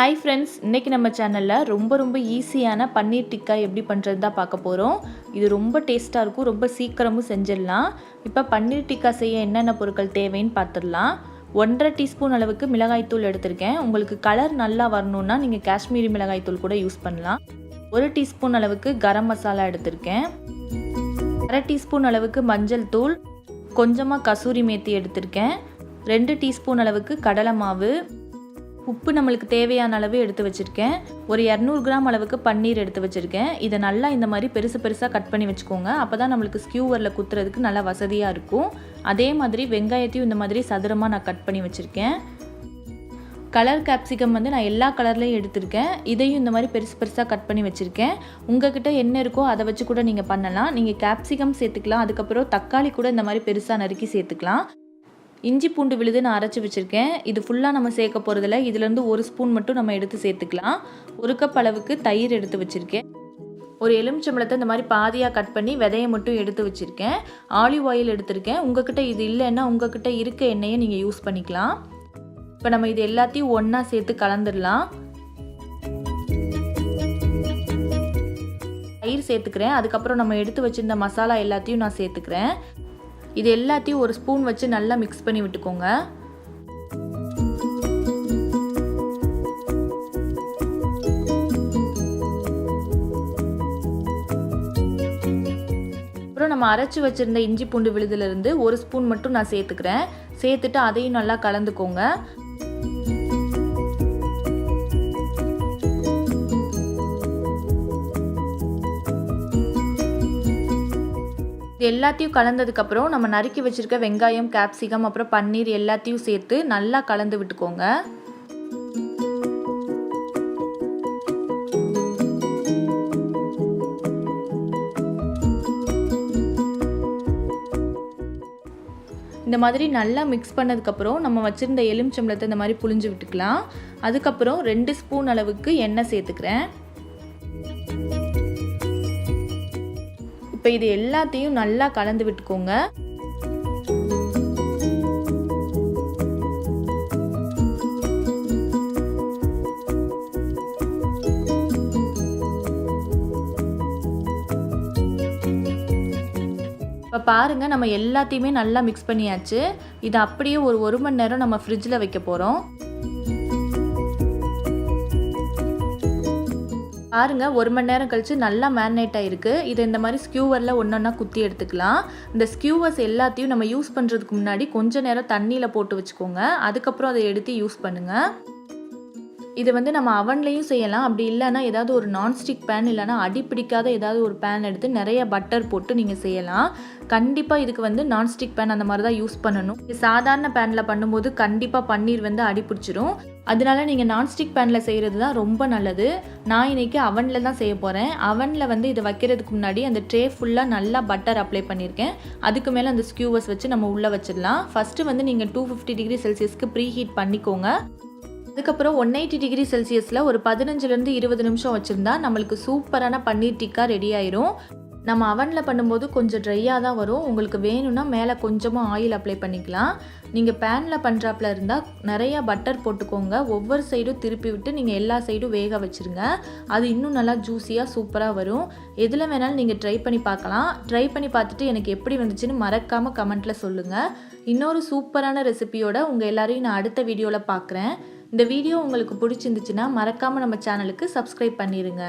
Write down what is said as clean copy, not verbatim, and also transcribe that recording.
Hi friends, இன்றைக்கி நம்ம சேனலில் ரொம்ப ஈஸியான பன்னீர் டிக்கா எப்படி பண்ணுறது தான் பார்க்க போகிறோம். இது ரொம்ப டேஸ்ட்டாக இருக்கும், ரொம்ப சீக்கிரமும் செஞ்சிடலாம். இப்போ பன்னீர் டிக்கா செய்ய என்னென்ன பொருட்கள் தேவைன்னு பார்த்துடலாம். 1.5 டீஸ்பூன் அளவுக்கு மிளகாய்த்தூள் எடுத்திருக்கேன். உங்களுக்கு கலர் நல்லா வரணுன்னா நீங்கள் காஷ்மீரி மிளகாய்த்தூள் கூட யூஸ் பண்ணலாம். 1 டீஸ்பூன் அளவுக்கு கரம் மசாலா எடுத்திருக்கேன். 1/2 டீஸ்பூன் அளவுக்கு மஞ்சள் தூள், கொஞ்சமாக கசூரி மேத்தி எடுத்திருக்கேன். 2 டீஸ்பூன் அளவுக்கு கடலை மாவு, உப்பு நம்மளுக்கு தேவையான அளவு எடுத்து வச்சுருக்கேன். ஒரு 200 கிராம் அளவுக்கு பன்னீர் எடுத்து வச்சுருக்கேன். இதை நல்லா இந்த மாதிரி பெருசாக கட் பண்ணி வச்சுக்கோங்க. அப்போ தான் நம்மளுக்கு ஸ்கியூவரில் குத்துறதுக்கு நல்லா வசதியாக இருக்கும். அதே மாதிரி வெங்காயத்தையும் இந்த மாதிரி சதுரமாக நான் கட் பண்ணி வச்சுருக்கேன். கலர் கேப்சிகம் நான் எல்லா கலர்லேயும் எடுத்திருக்கேன். இதையும் இந்த மாதிரி பெருசாக கட் பண்ணி வச்சுருக்கேன். உங்கள்கிட்ட என்ன இருக்கோ அதை வச்சு கூட நீங்கள் பண்ணலாம். நீங்கள் கேப்சிகம் சேர்த்துக்கலாம். அதுக்கப்புறம் தக்காளி கூட இந்த மாதிரி பெருசாக நறுக்கி சேர்த்துக்கலாம். இஞ்சி பூண்டு விழுது நான் அரைச்சி வச்சுருக்கேன். இது ஃபுல்லாக நம்ம சேர்க்க போகிறதில்ல. இதுலேருந்து 1 ஸ்பூன் மட்டும் நம்ம எடுத்து சேர்த்துக்கலாம். 1 கப் அளவுக்கு தயிர் எடுத்து வச்சுருக்கேன். ஒரு எலுமிச்சம்பழத்தை இந்த மாதிரி பாதியாக கட் பண்ணி விதையை மட்டும் எடுத்து வச்சுருக்கேன். ஆலிவ் ஆயில் எடுத்திருக்கேன். உங்கள்கிட்ட இது இல்லைன்னா உங்கள்கிட்ட இருக்க எண்ணெயை நீங்கள் யூஸ் பண்ணிக்கலாம். இப்போ நம்ம இது எல்லாத்தையும் ஒன்றா சேர்த்து கலந்துடலாம். தயிர் சேர்த்துக்கிறேன். அதுக்கப்புறம் நம்ம எடுத்து வச்சுருந்த மசாலா எல்லாத்தையும் நான் சேர்த்துக்கிறேன். இது எல்லாத்தையும் 1 ஸ்பூன் வச்சு நல்லா மிக்ஸ் பண்ணி விட்டுக்கோங்க. அப்புறம் நம்ம அரைச்சி வச்சிருந்த இஞ்சி பூண்டு விழுதுலேருந்து 1 ஸ்பூன் மட்டும் நான் சேர்த்துக்கிறேன். சேர்த்துட்டு அதையும் நல்லா கலந்துக்கோங்க. இது எல்லாத்தையும் கலந்ததுக்கப்புறம் நம்ம நறுக்கி வச்சுருக்க வெங்காயம், கேப்சிகம், அப்புறம் பன்னீர் எல்லாத்தையும் சேர்த்து நல்லா கலந்து விட்டுக்கோங்க. இந்த மாதிரி நல்லா மிக்ஸ் பண்ணதுக்கப்புறம் நம்ம வச்சுருந்த எலுமிச்சம்பழத்தை இந்த மாதிரி புழிஞ்சு விட்டுக்கலாம். அதுக்கப்புறம் 2 ஸ்பூன் அளவுக்கு எண்ணெய் சேர்த்துக்கிறேன். இப்போ இது எல்லாத்தையும் நல்லா கலந்து விட்டுக்கோங்க. இப்போ பாருங்கள், நம்ம எல்லாத்தையுமே நல்லா மிக்ஸ் பண்ணியாச்சு. இது அப்படியே ஒரு 1 மணி நேரம் நம்ம ஃப்ரிட்ஜில் வைக்க போகிறோம். பாருங்கள், 1 மணி நேரம் கழித்து நல்லா மேரினேட் ஆகிருக்கு. இதை இந்த மாதிரி ஸ்கியூவரில் ஒன்றா குத்தி எடுத்துக்கலாம். இந்த ஸ்கியூவர்ஸ் எல்லாத்தையும் நம்ம யூஸ் பண்ணுறதுக்கு முன்னாடி கொஞ்சம் நேரம் தண்ணியில் போட்டு வச்சுக்கோங்க. அதுக்கப்புறம் அதை எடுத்து யூஸ் பண்ணுங்கள். இது நம்ம அவன்லேயும் செய்யலாம். அப்படி இல்லைன்னா ஏதாவது ஒரு நான்ஸ்டிக் பேன் இல்லைனா அடிப்பிடிக்காத ஏதாவது ஒரு பேன் எடுத்து நிறைய பட்டர் போட்டு நீங்கள் செய்யலாம். கண்டிப்பாக இதுக்கு நான்ஸ்டிக் பேன் அந்த மாதிரி தான் யூஸ் பண்ணணும். சாதாரண பேனில் பண்ணும்போது கண்டிப்பாக பன்னீர் அடிப்பிடிச்சிரும். அதனால நீங்கள் நான்ஸ்டிக் பேனில் செய்கிறது தான் ரொம்ப நல்லது. நான் இன்றைக்கி அவனில் தான் செய்ய போகிறேன். அவனில் இதை வைக்கிறதுக்கு முன்னாடி அந்த ட்ரே ஃபுல்லாக நல்லா பட்டர் அப்ளை பண்ணியிருக்கேன். அதுக்கு மேலே அந்த ஸ்கியூவர்ஸ் வச்சு நம்ம உள்ளே வச்சிடலாம். ஃபஸ்ட்டு நீங்கள் 250 டிகிரி செல்சியஸ்க்கு ப்ரீ ஹீட் பண்ணிக்கோங்க. அதுக்கப்புறம் 180 டிகிரி செல்சியஸில் ஒரு 15லேருந்து 20 நிமிஷம் வச்சுருந்தா நம்மளுக்கு சூப்பரான பன்னீர் டிக்கா ரெடி ஆயிரும். நம்ம அவனில் பண்ணும்போது கொஞ்சம் ட்ரையாக தான் வரும். உங்களுக்கு வேணும்னா மேலே கொஞ்சமாக ஆயில் அப்ளை பண்ணிக்கலாம். நீங்கள் பேனில் பண்ணுறாப்புல இருந்தால் நிறையா பட்டர் போட்டுக்கோங்க. ஒவ்வொரு சைடும் திருப்பி விட்டு நீங்கள் எல்லா சைடும் வேக வச்சுருங்க. அது இன்னும் நல்லா ஜூஸியாக சூப்பராக வரும். எதில் வேணாலும் நீங்கள் ட்ரை பண்ணி பார்க்கலாம். ட்ரை பண்ணி பார்த்துட்டு எனக்கு எப்படி வந்துச்சுன்னு மறக்காமல் கமெண்ட்டில் சொல்லுங்கள். இன்னொரு சூப்பரான ரெசிபியோட உங்கள் எல்லாரையும் நான் அடுத்த வீடியோவில் பார்க்குறேன். இந்த வீடியோ உங்களுக்கு பிடிச்சிருந்துச்சுன்னா மறக்காமல் நம்ம சேனலுக்கு சப்ஸ்கிரைப் பண்ணிடுங்க.